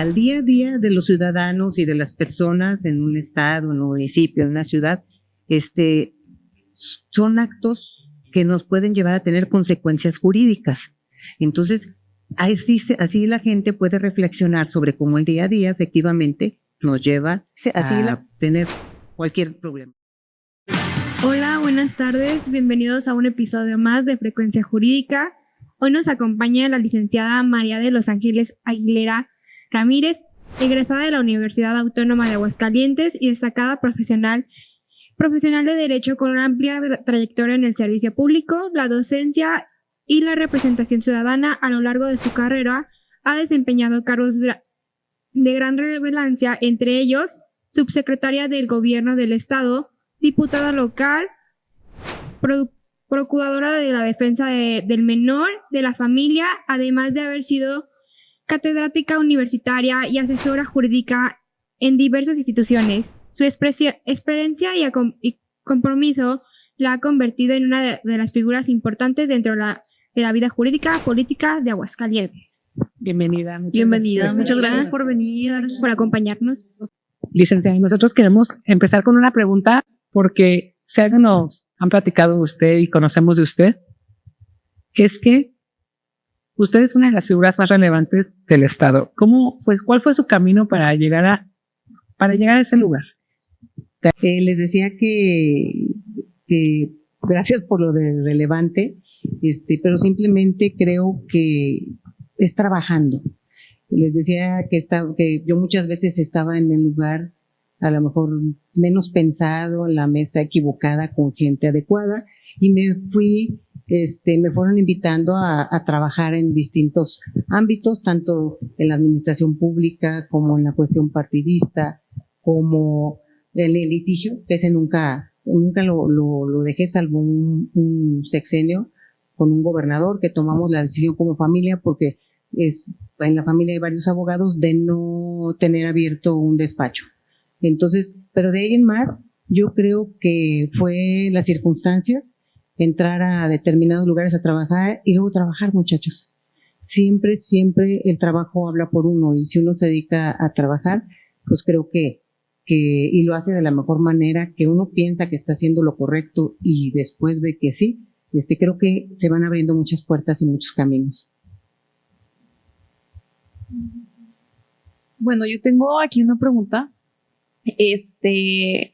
al día a día de los ciudadanos y de las personas en un estado, en un municipio, en una ciudad, son actos que nos pueden llevar a tener consecuencias jurídicas. Entonces, así la gente puede reflexionar sobre cómo el día a día efectivamente nos lleva a tener cualquier problema. Hola, buenas tardes. Bienvenidos a un episodio más de Frecuencia Jurídica. Hoy nos acompaña la licenciada María de los Ángeles Aguilera Ramírez, egresada de la Universidad Autónoma de Aguascalientes y destacada profesional de Derecho con una amplia trayectoria en el servicio público, la docencia y la representación ciudadana. A lo largo de su carrera ha desempeñado cargos de gran relevancia, entre ellos subsecretaria del Gobierno del Estado, diputada local, procuradora de la defensa del menor, de la familia, además de haber sido catedrática universitaria y asesora jurídica en diversas instituciones. Su experiencia y compromiso la ha convertido en una de las figuras importantes dentro de la vida jurídica política de Aguascalientes. Bienvenida. Muchas gracias por venir, gracias por acompañarnos. Licenciada, nosotros queremos empezar con una pregunta porque si algo nos han platicado usted y conocemos de usted, es que usted es una de las figuras más relevantes del Estado. ¿Cuál fue su camino para llegar a ese lugar? Les decía que gracias por lo de relevante, pero simplemente creo que es trabajando. Les decía que yo muchas veces estaba en el lugar a lo mejor menos pensado, en la mesa equivocada con gente adecuada, y me fueron invitando a trabajar en distintos ámbitos, tanto en la administración pública como en la cuestión partidista, como en el litigio, que ese nunca lo dejé, salvo un sexenio con un gobernador que tomamos la decisión como familia, porque en la familia hay varios abogados, de no tener abierto un despacho. Entonces, pero de ahí en más, yo creo que fue las circunstancias, entrar a determinados lugares a trabajar y luego trabajar, muchachos. Siempre el trabajo habla por uno, y si uno se dedica a trabajar, pues creo que y lo hace de la mejor manera, que uno piensa que está haciendo lo correcto y después ve que sí, creo que se van abriendo muchas puertas y muchos caminos. Bueno, yo tengo aquí una pregunta. Tiene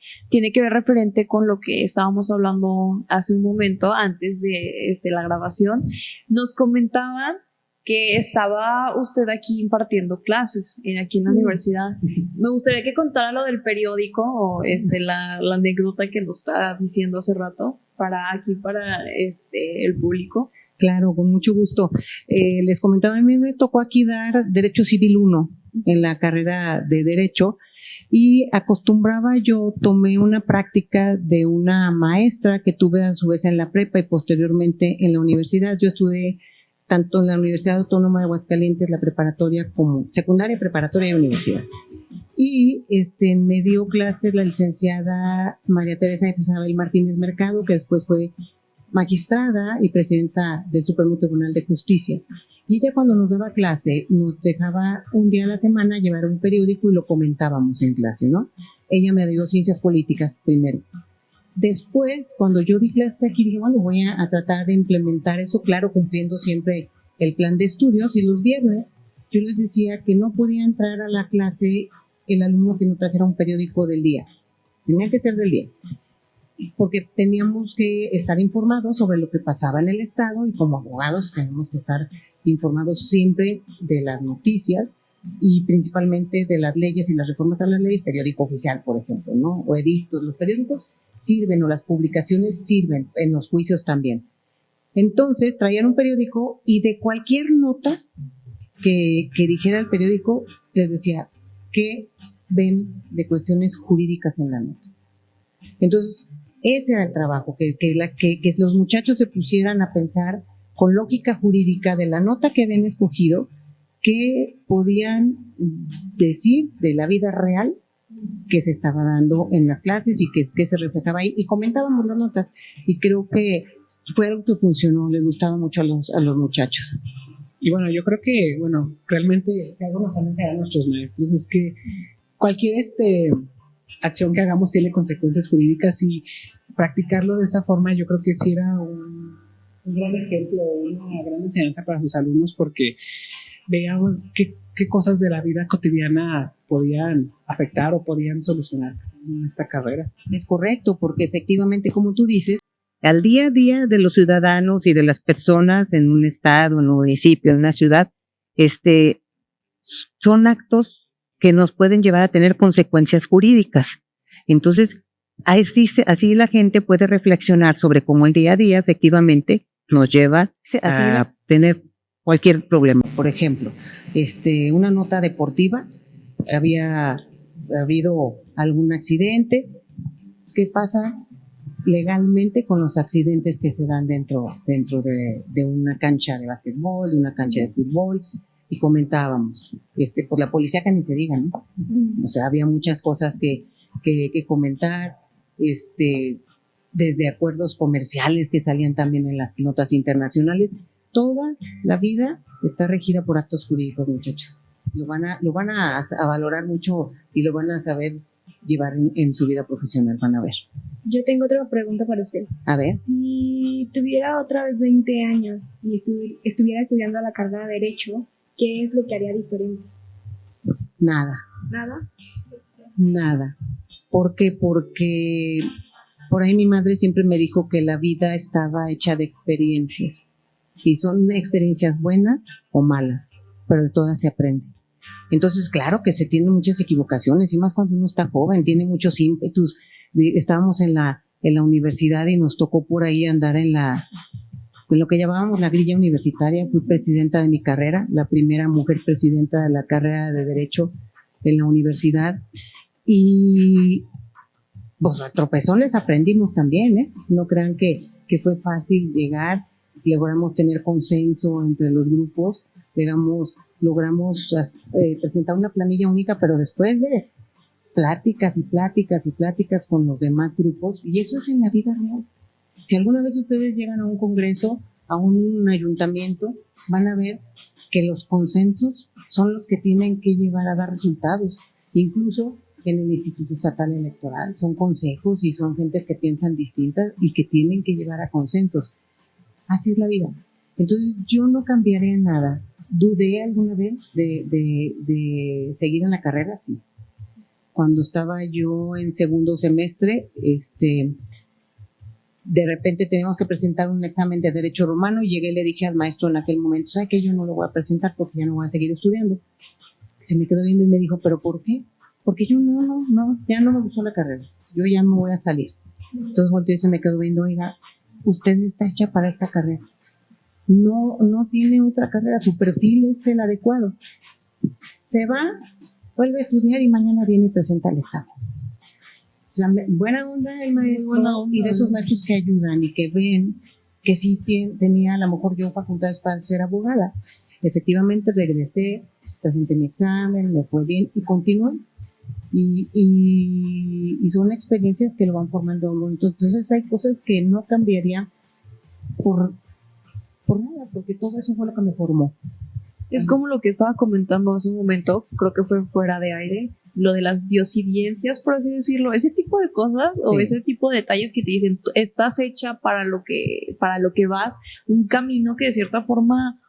que ver referente con lo que estábamos hablando hace un momento antes de la grabación. Nos comentaban que estaba usted aquí impartiendo clases aquí en la universidad. Me gustaría que contara lo del periódico o la anécdota que nos está diciendo hace rato para el público. Claro, con mucho gusto. Les comentaba, a mí me tocó aquí dar Derecho Civil 1 en la carrera de Derecho, y tomé una práctica de una maestra que tuve a su vez en la prepa y posteriormente en la universidad. Yo estudié tanto en la Universidad Autónoma de Aguascalientes, la preparatoria como secundaria, preparatoria y universidad. Y me dio clases la licenciada María Teresa Isabel Martínez Mercado, que después fue magistrada y presidenta del Supremo Tribunal de Justicia. Y ella, cuando nos daba clase, nos dejaba un día a la semana llevar un periódico y lo comentábamos en clase, ¿no? Ella me dio ciencias políticas primero. Después, cuando yo di clases aquí, dije, bueno, voy a tratar de implementar eso, claro, cumpliendo siempre el plan de estudios. Y los viernes yo les decía que no podía entrar a la clase el alumno que no trajera un periódico del día. Tenía que ser del día, porque teníamos que estar informados sobre lo que pasaba en el Estado, y como abogados tenemos que estar informados siempre de las noticias y principalmente de las leyes y las reformas a las leyes, periódico oficial, por ejemplo, ¿no? O edictos. Los periódicos sirven, o las publicaciones sirven, en los juicios también. Entonces traían un periódico, y de cualquier nota que dijera el periódico, les decía, ¿qué ven de cuestiones jurídicas en la nota? Entonces, ese era el trabajo, que los muchachos se pusieran a pensar con lógica jurídica de la nota que habían escogido, qué podían decir de la vida real que se estaba dando en las clases y que se reflejaba ahí, y comentábamos las notas, y creo que fue algo que funcionó, les gustaba mucho a los muchachos. Y bueno, yo creo que, bueno, realmente si algo nos han enseñado nuestros maestros es que cualquier acción que hagamos tiene consecuencias jurídicas, y practicarlo de esa forma yo creo que sí era un gran ejemplo, una gran enseñanza para sus alumnos, porque vean qué cosas de la vida cotidiana podían afectar o podían solucionar en esta carrera. Es correcto, porque efectivamente, como tú dices, al día a día de los ciudadanos y de las personas en un estado, en un municipio, en una ciudad, son actos que nos pueden llevar a tener consecuencias jurídicas. Entonces, así la gente puede reflexionar sobre cómo el día a día efectivamente nos lleva a tener cualquier problema. Por ejemplo, una nota deportiva, había habido algún accidente. ¿Qué pasa legalmente con los accidentes que se dan dentro de una cancha de básquetbol, de una cancha de fútbol? Y comentábamos, pues la policía que ni se diga, ¿no? O sea, había muchas cosas que comentar, desde acuerdos comerciales que salían también en las notas internacionales. Toda la vida está regida por actos jurídicos, muchachos. Lo van a valorar mucho y lo van a saber llevar en su vida profesional, van a ver. Yo tengo otra pregunta para usted. A ver. Si tuviera otra vez 20 años y estuviera estudiando la carrera de Derecho, ¿qué es lo que haría diferente? Nada. ¿Nada? Nada. ¿Por qué? Porque por ahí mi madre siempre me dijo que la vida estaba hecha de experiencias. Y son experiencias buenas o malas, pero de todas se aprende. Entonces, claro que se tienen muchas equivocaciones, y más cuando uno está joven, tiene muchos ímpetus. Estábamos en la universidad y nos tocó por ahí andar en lo que llamábamos la grilla universitaria. Fui presidenta de mi carrera, la primera mujer presidenta de la carrera de Derecho en la universidad. Y pues a tropezones aprendimos también, ¿eh? No crean que fue fácil llegar. Logramos tener consenso entre los grupos, logramos presentar una planilla única, pero después de pláticas y pláticas y pláticas con los demás grupos, y eso es en la vida real. Si alguna vez ustedes llegan a un congreso, a un ayuntamiento, van a ver que los consensos son los que tienen que llevar a dar resultados. Incluso en el Instituto Estatal Electoral son consejos y son gentes que piensan distintas y que tienen que llevar a consensos. Así es la vida. Entonces yo no cambiaría nada. ¿Dudé alguna vez de seguir en la carrera? Sí. Cuando estaba yo en segundo semestre, de repente teníamos que presentar un examen de Derecho Romano, y llegué y le dije al maestro en aquel momento, ¿sabe que yo no lo voy a presentar porque ya no voy a seguir estudiando? Se me quedó viendo y me dijo, ¿pero por qué? Porque yo no, ya no me gustó la carrera, yo ya me voy a salir. Entonces volteó y se me quedó viendo, oiga, usted está hecha para esta carrera. No tiene otra carrera, su perfil es el adecuado. Se va, vuelve a estudiar y mañana viene y presenta el examen. O sea, buena onda el maestro, buena onda. Y de esos maestros que ayudan y que ven que sí tenía a lo mejor yo facultades para ser abogada. Efectivamente regresé, presenté mi examen, me fue bien y continué. Y son experiencias que lo van formando a uno. Entonces hay cosas que no cambiaría por nada, porque todo eso fue lo que me formó. Es como lo que estaba comentando hace un momento, creo que fue fuera de aire, lo de las diosidencias, por así decirlo, ese tipo de cosas, sí. O ese tipo de detalles que te dicen, estás hecha para lo que vas, un camino que de cierta forma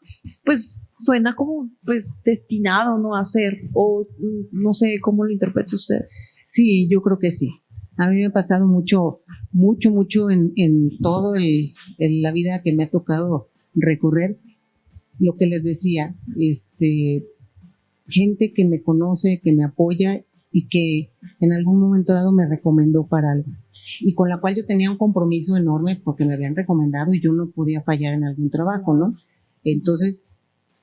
pues suena como pues destinado, ¿no? A ser, o no sé cómo lo interprete usted. Sí, yo creo que sí. A mí me ha pasado mucho en todo la vida que me ha tocado recorrer. Lo que les decía, gente que me conoce, que me apoya y que en algún momento dado me recomendó para algo, y con la cual yo tenía un compromiso enorme porque me habían recomendado y yo no podía fallar en algún trabajo, ¿no? Entonces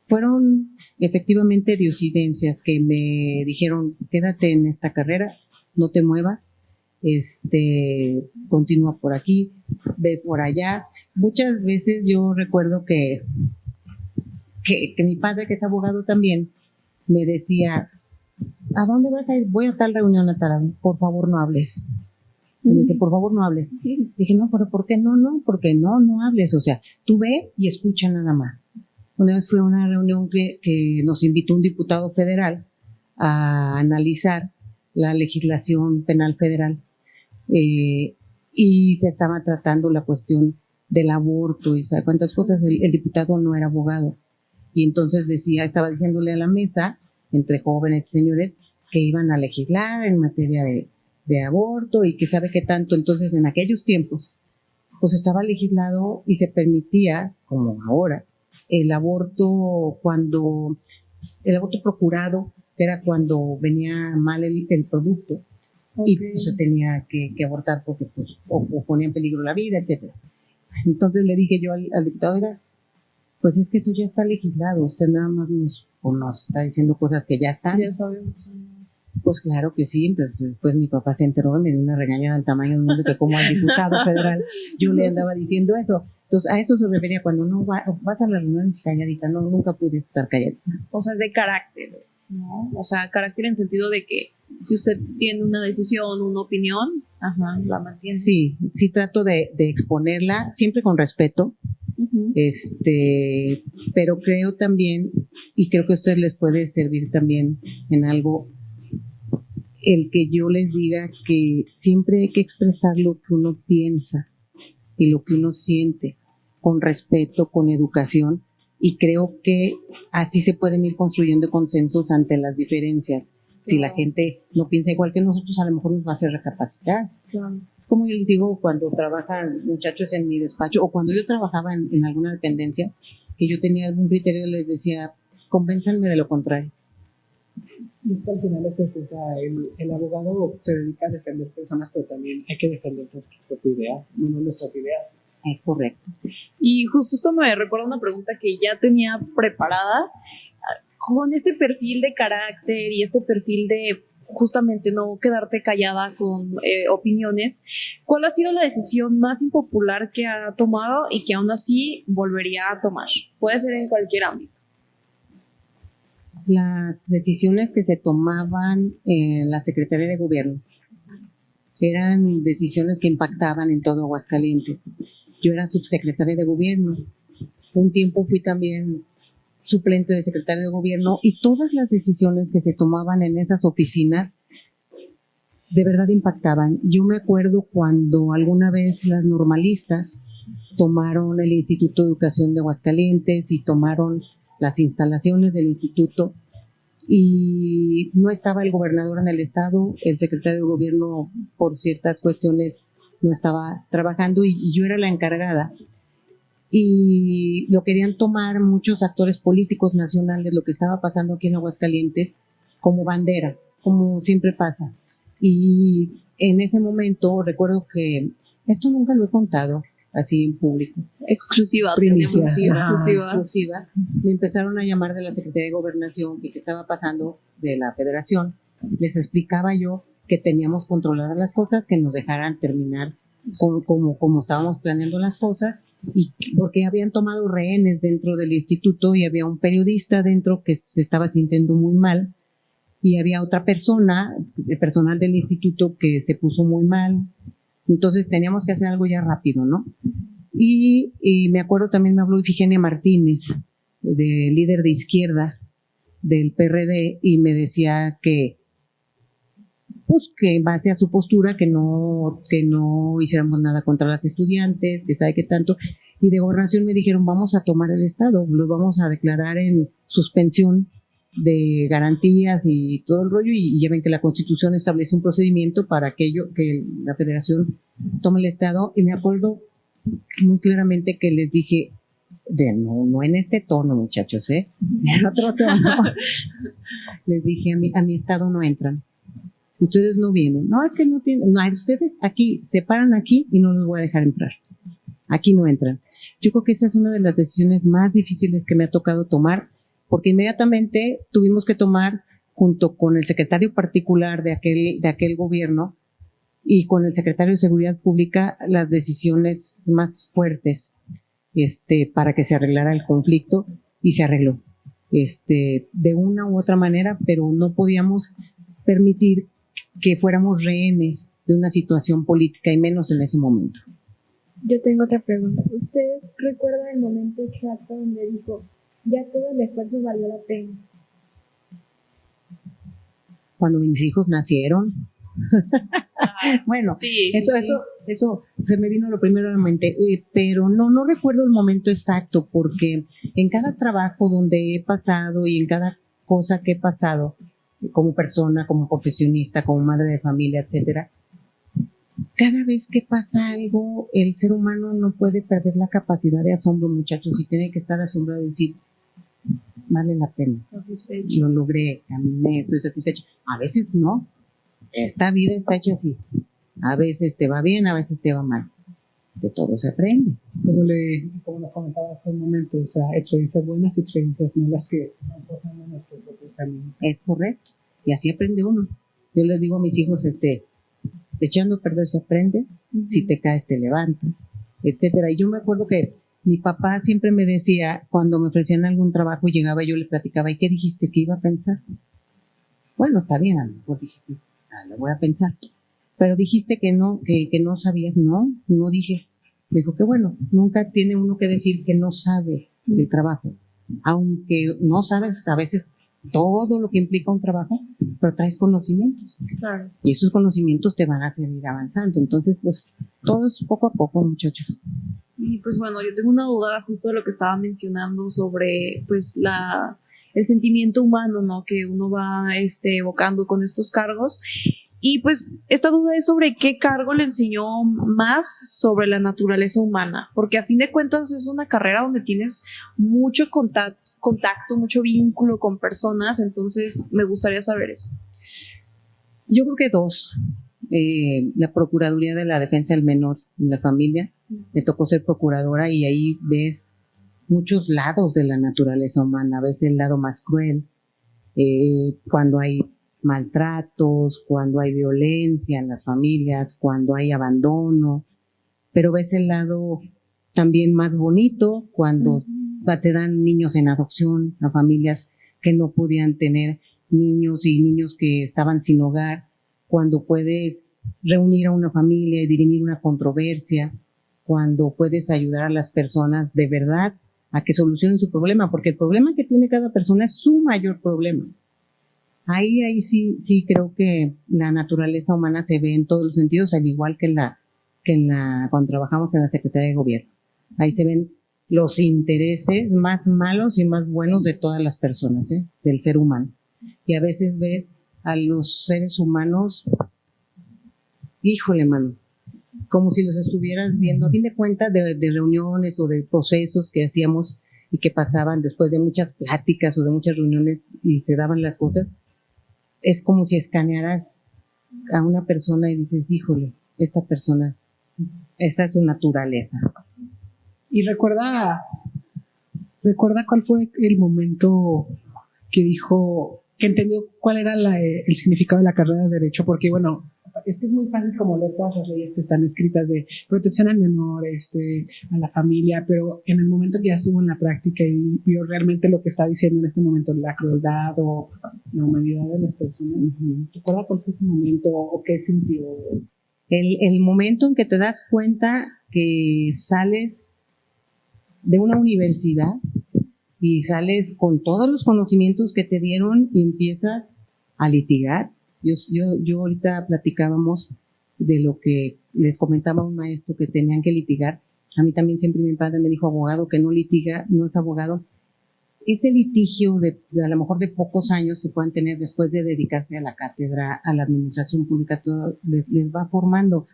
fueron efectivamente diosidencias que me dijeron, quédate en esta carrera, no te muevas, continúa por aquí, ve por allá. Muchas veces yo recuerdo que mi padre, que es abogado también, me decía, ¿a dónde vas a ir? Voy a tal reunión, a tal, por favor no hables. Me dice, por favor no hables. Dije, no, pero ¿por qué no? No, porque no hables, o sea, tú ve y escucha nada más. Una vez fui a una reunión que nos invitó un diputado federal a analizar la legislación penal federal y se estaba tratando la cuestión del aborto y ¿sabe cuántas cosas? El diputado no era abogado y entonces estaba diciéndole a la mesa, entre jóvenes y señores, que iban a legislar en materia de aborto y que sabe qué tanto. Entonces, en aquellos tiempos, pues estaba legislado y se permitía, como ahora, el aborto procurado, que era cuando venía mal el producto, y pues, se tenía que abortar porque pues, o ponía en peligro la vida, etcétera. Entonces le dije yo al diputado, oiga, pues es que eso ya está legislado, usted nada más nos está diciendo cosas que ya están. Ya sabemos. Pues claro que sí, pero después mi papá se enteró y me dio una regañada del tamaño del mundo que como al diputado federal yo le andaba diciendo eso. Entonces a eso se refería cuando no vas a la reunión calladita, no, nunca pude estar calladita. O sea, es de carácter, ¿no? O sea, carácter en sentido de que si usted tiene una decisión, una opinión, la mantiene. Sí trato de exponerla, siempre con respeto, pero creo también, y creo que a ustedes les puede servir también en algo, el que yo les diga que siempre hay que expresar lo que uno piensa y lo que uno siente con respeto, con educación, y creo que así se pueden ir construyendo consensos ante las diferencias. Si la gente no piensa igual que nosotros, a lo mejor nos va a hacer recapacitar. Claro. Es como yo les digo cuando trabajan muchachos en mi despacho o cuando yo trabajaba en alguna dependencia, que yo tenía algún criterio, les decía, convénzanme de lo contrario. Y es que al final es eso, o sea, el abogado se dedica a defender personas, pero también hay que defender nuestra propia idea, no nuestras ideas. Es correcto. Y justo esto me recuerda una pregunta que ya tenía preparada. Con este perfil de carácter y este perfil de justamente no quedarte callada con opiniones, ¿cuál ha sido la decisión más impopular que ha tomado y que aún así volvería a tomar? Puede ser en cualquier ámbito. Las decisiones que se tomaban en la Secretaría de Gobierno eran decisiones que impactaban en todo Aguascalientes. Yo era subsecretaria de Gobierno. Un tiempo fui también suplente de secretario de Gobierno y todas las decisiones que se tomaban en esas oficinas de verdad impactaban. Yo me acuerdo cuando alguna vez las normalistas tomaron el Instituto de Educación de Aguascalientes y tomaron las instalaciones del instituto y no estaba el gobernador en el estado, el secretario de Gobierno por ciertas cuestiones no estaba trabajando y yo era la encargada. Y lo querían tomar muchos actores políticos nacionales, lo que estaba pasando aquí en Aguascalientes, como bandera, como siempre pasa. Y en ese momento recuerdo que, esto nunca lo he contado así en público. Exclusiva. Exclusiva. Me empezaron a llamar de la Secretaría de Gobernación que estaba pasando de la Federación. Les explicaba yo que teníamos controladas las cosas, que nos dejaran terminar como estábamos planeando las cosas, y porque habían tomado rehenes dentro del instituto y había un periodista dentro que se estaba sintiendo muy mal y había otra persona, el personal del instituto, que se puso muy mal. Entonces teníamos que hacer algo ya rápido, ¿no? Y me acuerdo también me habló Ifigenia Martínez, líder de izquierda del PRD, y me decía que en base a su postura que no hiciéramos nada contra las estudiantes, que sabe qué tanto, y de Gobernación me dijeron vamos a tomar el estado, lo vamos a declarar en suspensión de garantías y todo el rollo, y ya ven que la Constitución establece un procedimiento para que la Federación tome el estado, y me acuerdo muy claramente que les dije, no en este tono muchachos, en otro tono, les dije a mi estado no entran. Ustedes no vienen. No, es que no tienen. No, ustedes aquí, se paran aquí y no los voy a dejar entrar. Aquí no entran. Yo creo que esa es una de las decisiones más difíciles que me ha tocado tomar, porque inmediatamente tuvimos que tomar, junto con el secretario particular de aquel gobierno y con el secretario de Seguridad Pública, las decisiones más fuertes para que se arreglara el conflicto, y se arregló. De una u otra manera, pero no podíamos permitir que fuéramos rehenes de una situación política, y menos en ese momento. Yo tengo otra pregunta. ¿Usted recuerda el momento exacto donde dijo, Ya todo el esfuerzo valió la pena. Cuando mis hijos nacieron. Bueno, Sí, eso se me vino lo primero a la mente, pero no recuerdo el momento exacto, porque en cada trabajo donde he pasado y en cada cosa que he pasado, como persona, como profesionista, como madre de familia, etcétera, cada vez que pasa algo, el ser humano no puede perder la capacidad de asombro, muchachos, y tiene que estar asombrado y decir, vale la pena, lo logré, caminé, estoy satisfecha. A veces no, esta vida está hecha así. A veces te va bien, a veces te va mal. De todo se aprende. Como lo comentaba hace un momento, o sea, experiencias buenas y experiencias malas que van forjando nuestro propio camino. Es correcto. Y así aprende uno. Yo les digo a mis hijos, echando a perder se aprende, si te caes te levantas, etcétera. Y yo me acuerdo que mi papá siempre me decía, cuando me ofrecían algún trabajo, llegaba y yo le platicaba, ¿y qué dijiste que iba a pensar? Bueno, está bien, a lo mejor dijiste, lo voy a pensar. Pero dijiste que no sabías. No dije. Me dijo que bueno, nunca tiene uno que decir que no sabe del trabajo. Aunque no sabes a veces todo lo que implica un trabajo, pero traes conocimientos. Claro. Y esos conocimientos te van a seguir avanzando. Entonces, pues, todo es poco a poco, muchachos. Y pues bueno, yo tengo una duda justo de lo que estaba mencionando sobre pues el sentimiento humano, ¿no? Que uno va evocando con estos cargos. Y pues esta duda es sobre qué cargo le enseñó más sobre la naturaleza humana, porque a fin de cuentas es una carrera donde tienes mucho contacto, mucho vínculo con personas, entonces me gustaría saber eso. Yo creo que dos. La Procuraduría de la Defensa del Menor en la Familia, me tocó ser procuradora y ahí ves muchos lados de la naturaleza humana, ves el lado más cruel, cuando hay maltratos, cuando hay violencia en las familias, cuando hay abandono, pero ves el lado también más bonito cuando te dan niños en adopción a familias que no podían tener niños y niños que estaban sin hogar, cuando puedes reunir a una familia y dirimir una controversia, cuando puedes ayudar a las personas de verdad a que solucionen su problema, porque el problema que tiene cada persona es su mayor problema. Ahí sí creo que la naturaleza humana se ve en todos los sentidos, al igual que cuando trabajamos en la Secretaría de Gobierno. Ahí se ven los intereses más malos y más buenos de todas las personas, del ser humano. Y a veces ves a los seres humanos, híjole, mano, como si los estuvieras viendo, a fin de cuentas, de reuniones o de procesos que hacíamos y que pasaban después de muchas pláticas o de muchas reuniones y se daban las cosas. Es como si escanearas a una persona y dices, híjole, esta persona, esa es su naturaleza. Y recuerda cuál fue el momento que dijo, que entendió cuál era el significado de la carrera de Derecho, porque bueno, es que es muy fácil como leer todas las leyes que están escritas de protección al menor, a la familia, pero en el momento que ya estuvo en la práctica y vio realmente lo que está diciendo en este momento, la crueldad o la humanidad de las personas, ¿recuerda cuál fue ese momento o qué sintió? El momento en que te das cuenta que sales de una universidad y sales con todos los conocimientos que te dieron y empiezas a litigar. Yo ahorita platicábamos de lo que les comentaba un maestro que tenían que litigar. A mí también siempre mi padre me dijo, abogado que no litiga, no es abogado. Ese litigio de a lo mejor de pocos años que puedan tener después de dedicarse a la cátedra, a la administración pública, todo les va formando.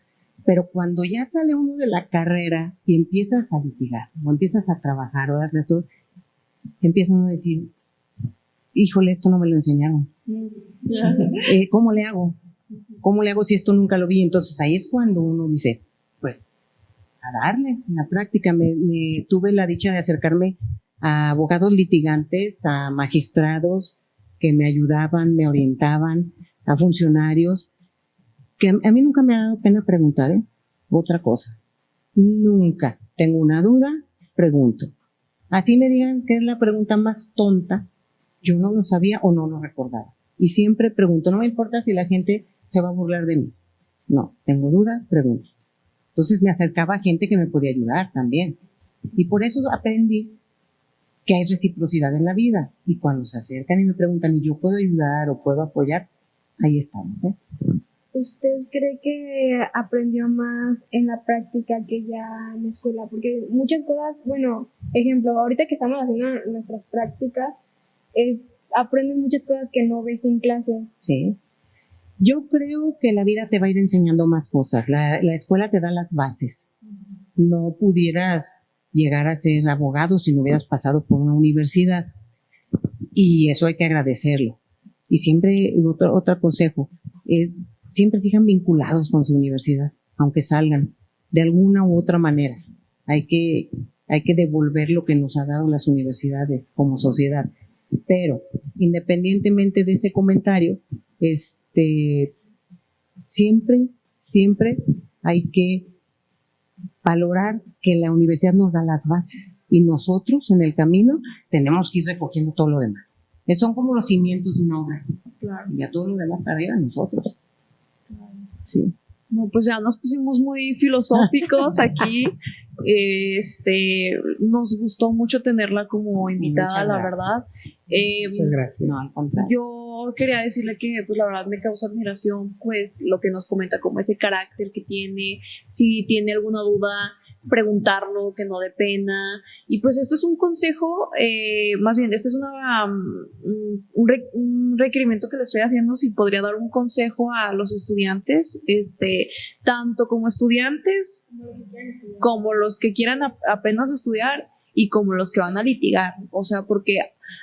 Pero cuando ya sale uno de la carrera y empiezas a litigar, o empiezas a trabajar, o darle todo, empieza uno a decir, híjole, esto no me lo enseñaron. ¿Cómo le hago? ¿Cómo le hago si esto nunca lo vi? Entonces ahí es cuando uno dice, pues, a darle en la práctica. Me tuve la dicha de acercarme a abogados litigantes, a magistrados que me ayudaban, me orientaban, a funcionarios, que a mí nunca me ha dado pena preguntar, otra cosa. Nunca tengo una duda, pregunto. Así me digan que es la pregunta más tonta, yo no lo sabía o no lo recordaba. Y siempre pregunto, no me importa si la gente se va a burlar de mí. No, tengo duda, pregunto. Entonces me acercaba a gente que me podía ayudar también. Y por eso aprendí que hay reciprocidad en la vida. Y cuando se acercan y me preguntan, ¿y yo puedo ayudar o puedo apoyar? Ahí estamos, ¿eh? ¿Usted cree que aprendió más en la práctica que ya en la escuela? Porque muchas cosas, bueno, ejemplo, ahorita que estamos haciendo nuestras prácticas, aprendes muchas cosas que no ves en clase. Sí. Yo creo que la vida te va a ir enseñando más cosas. La escuela te da las bases. No pudieras llegar a ser abogado si no hubieras pasado por una universidad. Y eso hay que agradecerlo. Y siempre, otro consejo, siempre sigan vinculados con su universidad, aunque salgan, de alguna u otra manera. Hay que devolver lo que nos ha dado las universidades como sociedad. Pero, independientemente de ese comentario, siempre hay que valorar que la universidad nos da las bases y nosotros en el camino tenemos que ir recogiendo todo lo demás. Son como los cimientos de una obra. Claro. Y a todo lo demás para arriba nosotros. Sí. No, pues ya nos pusimos muy filosóficos aquí. Nos gustó mucho tenerla como invitada, la verdad. Muchas gracias. No, al contrario. Yo quería decirle que, pues la verdad me causa admiración, pues lo que nos comenta, como ese carácter que tiene, si tiene alguna duda, preguntarlo, que no dé pena. Y pues esto es un consejo, más bien, este es un requerimiento que le estoy haciendo, si podría dar un consejo a los estudiantes, tanto como estudiantes, como los que quieran apenas estudiar y como los que van a litigar. O sea, porque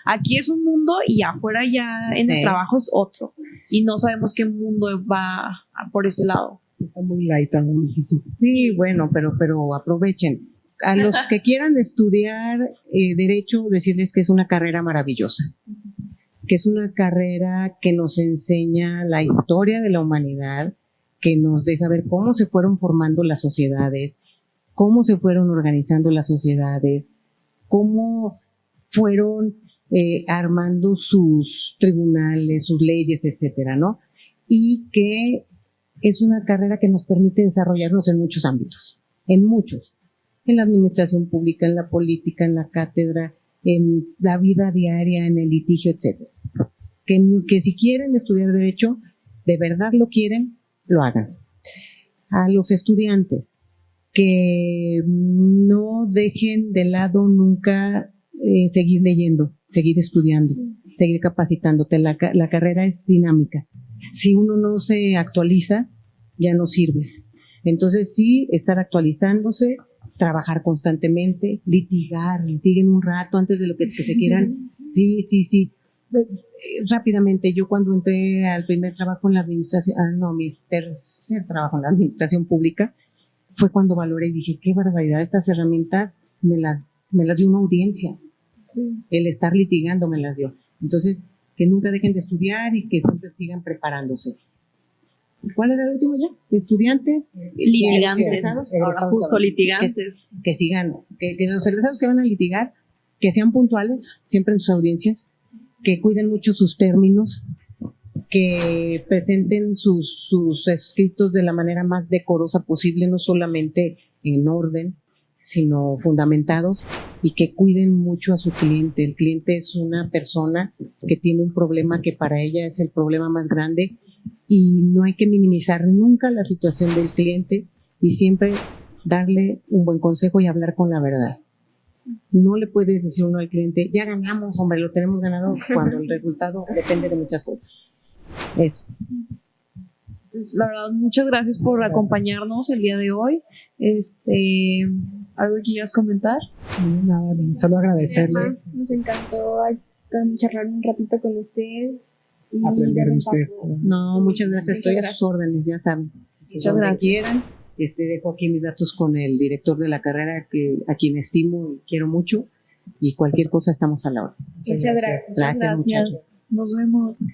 aquí es un mundo y afuera ya en el trabajo es otro. Y no sabemos qué mundo va por ese lado. Está muy light aún. Sí, bueno, pero aprovechen. A los que quieran estudiar Derecho, decirles que es una carrera maravillosa, que es una carrera que nos enseña la historia de la humanidad, que nos deja ver cómo se fueron formando las sociedades, cómo se fueron organizando las sociedades, cómo fueron armando sus tribunales, sus leyes, etcétera, ¿no? Y que es una carrera que nos permite desarrollarnos en muchos ámbitos, en la administración pública, en la política, en la cátedra, en la vida diaria, en el litigio, etcétera. Que si quieren estudiar Derecho, de verdad lo quieren, lo hagan. A los estudiantes, que no dejen de lado nunca seguir leyendo, seguir estudiando, seguir capacitándote. La carrera es dinámica. Si uno no se actualiza, ya no sirves. Entonces sí, estar actualizándose, trabajar constantemente, litiguen un rato antes de lo que se quieran. Sí. Rápidamente, yo cuando entré al primer trabajo en la administración, mi tercer trabajo en la administración pública, fue cuando valoré y dije, qué barbaridad, estas herramientas me las dio una audiencia. Sí. El estar litigando me las dio. Entonces, que nunca dejen de estudiar y que siempre sigan preparándose. ¿Cuál era el último ya? Estudiantes. Litigantes. Ahora justo litigantes. Que sigan, que los egresados que van a litigar, que sean puntuales siempre en sus audiencias, que cuiden mucho sus términos, que presenten sus escritos de la manera más decorosa posible, no solamente en orden, sino fundamentados, y que cuiden mucho a su cliente. El cliente es una persona que tiene un problema que para ella es el problema más grande, y no hay que minimizar nunca la situación del cliente y siempre darle un buen consejo y hablar con la verdad. No le puedes decir uno al cliente, ya ganamos, hombre, lo tenemos ganado, cuando el resultado depende de muchas cosas. Eso. Pues la verdad, muchas gracias por acompañarnos el día de hoy. ¿Algo que quieras comentar? Nada, solo agradecerles. Nos encantó charlar un ratito con usted. Y aprender de usted. No, muchas gracias. Estoy a sus órdenes, ya saben. Muchas gracias. Quieran, dejo aquí mis datos con el director de la carrera, a quien estimo y quiero mucho, y cualquier cosa estamos a la hora. Muchas gracias. Gracias, muchachos. Nos vemos.